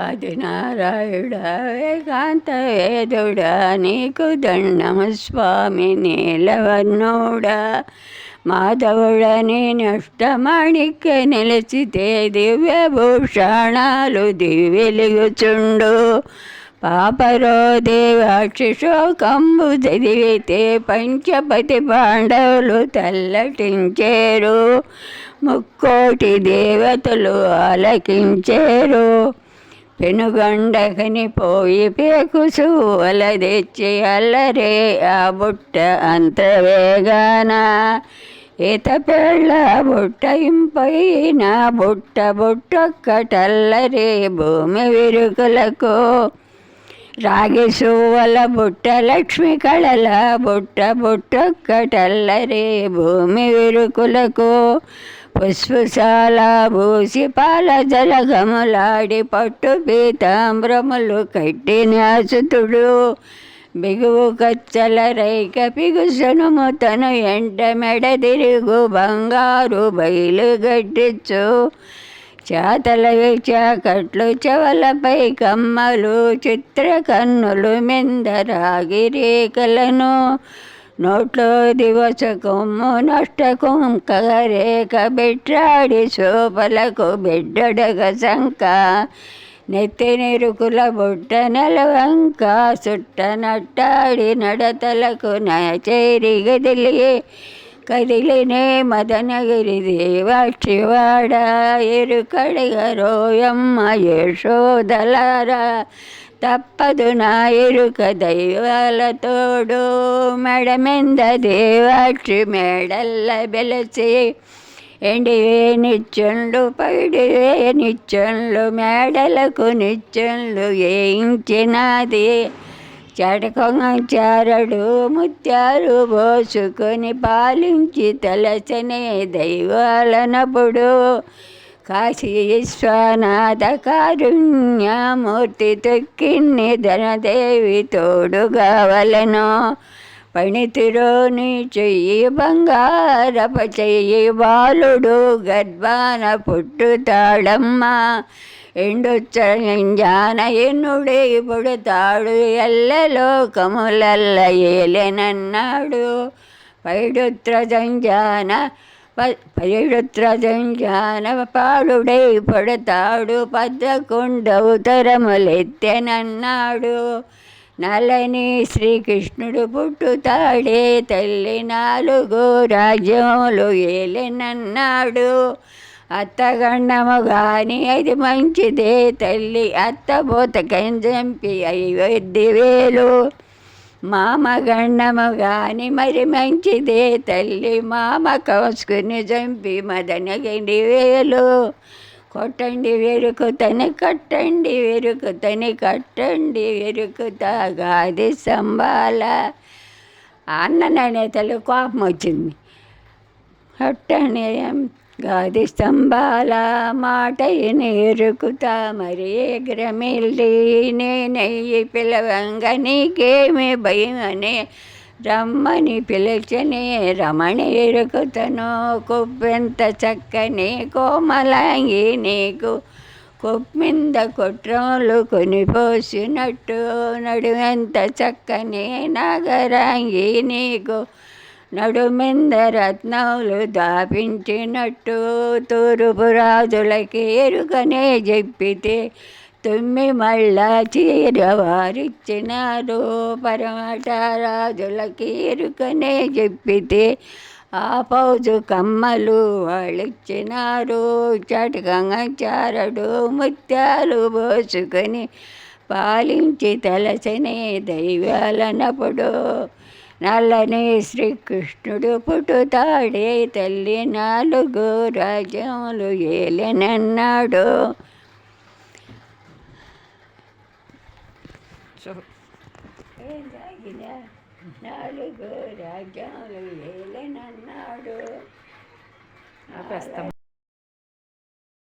ఆదినారాయుడా ఏకాంత వేదుడా నీకు దండము స్వామి నీలవర్ణుడా మాధవుడని నష్టమణిక్య నిలిచితే దివ్యభూషణాలు దివ్యెలుగుచుండు పాపరోధే అక్షిశోకంబు చదివితే పంచపతి పాండవులు తల్లటించేరు ముక్కోటి దేవతలు ఆలకించేరు పెనుగొండకని పోయి పేకు సువల తెచ్చి అల్లరే ఆ బుట్ట అంతవేగాన ఈత పెళ్ళ బుట్ట ఇంపైన బుట్టొక్కటల్లరే భూమి విరుకులకు రాగి సువల బుట్ట లక్ష్మి కళల బుట్టొక్కటల్లరే భూమి విరుకులకు పుష్పశాల భూసి పాల జలగములాడి పట్టు పీతాంబ్రములు కట్టిన సుతుడు బిగువు కచ్చల రైక పిగుసనుము తను ఎంట మెడ తిరుగు బంగారు బయలు గట్టిచ్చు చేతల చాకట్లు చెవలపై కమ్మలు చిత్రకన్నులు మెందరాగి రేఖలను నోట్లో దివస కొమ్ము నష్టకం కగరేక బిడ్డాడి సోపలకు బిడ్డడగ సంక నెత్తి నిరుకుల బుట్ట నెలవంక సుట్ట నట్టాడి నడతలకు నచేరి కదిలినే మదనగిరి దేవాక్షివాడ ఎరుకడగరోయమ్మ యశోదలారా తప్పదు నా ఎరుక దైవాల తోడు మెడమెంద దేవాక్షి మేడల్ల బెలసి ఎండివే నిత్యంలు పైడివే నిత్యంలు మేడలకు నిత్యంలు వేయించినది చారడు ముత్యాలు పోసుకొని పాలించి తలచనే దైవాలనప్పుడు కాశీ విశ్వనాథ కారుణ్యమూర్తి తొక్కిన్ని ధనదేవి తోడుగావలను పణితిరోని చెయ్యి బంగారప చెయ్యి బాలుడు గర్భాన పుట్టుతాడమ్మ ఎండొచ్చంజాన ఎన్నుడే పుడతాడు ఎల్లలోకములల్ల ఏలెనన్నాడు పైడుత్రజంజాన పాడుడై పడతాడు 11 ఉత్తరములెత్తెనన్నాడు నలని శ్రీకృష్ణుడు పుట్టుతాడే తల్లి 4 రాజ్యములు ఏలెనన్నాడు అత్తగండము గాని అది మంచిదే తల్లి అత్తబోతకం చంపి 5,000 మామగండము గాని మరి మంచిదే తల్లి మామ కౌసుకుని చంపి 10,000 కొట్టండి వెరుకుతని కట్టండి వెరుకుతని కట్టండి వెరుకుతా గాది సంబాల అన్ననేతలు కోపం వచ్చింది కట్టండి గాది స్తంభాల మాట ఎరుకుతా మరి గ్రమిల్లి నేనయ్యి పిలవంగ నీకేమి భయం అనే రమ్మని పిలిచనే రమణి ఎరుకుతను కొప్పెంత చక్కని కోమలాంగి నీకు కొప్పింద కుట్రములు కొనిపోసినట్టు నడుమెంత చక్కని నాగరాంగి నీకు నడుమెంద రత్నములు దాపించినట్టు తూర్పు రాజులకి ఎరుకనే చెప్పితే 9 మళ్ళా చీర వారిచ్చినారు పరమట రాజులకి ఎరుకనే చెప్పితే ఆ పౌజు కమ్మలు వాళ్ళిచ్చినారు చటకంగా చారడు ముత్యాలు పోసుకొని పాలించి తలచనే దైవాలనప్పుడు నల్లని శ్రీకృష్ణుడు పుట్టుతాడే తల్లి 4 రాజ్యములు ఏలెనన్నాడు ఏం తాగినా 4 రాజ్యాలు ఏలెనన్నాడు.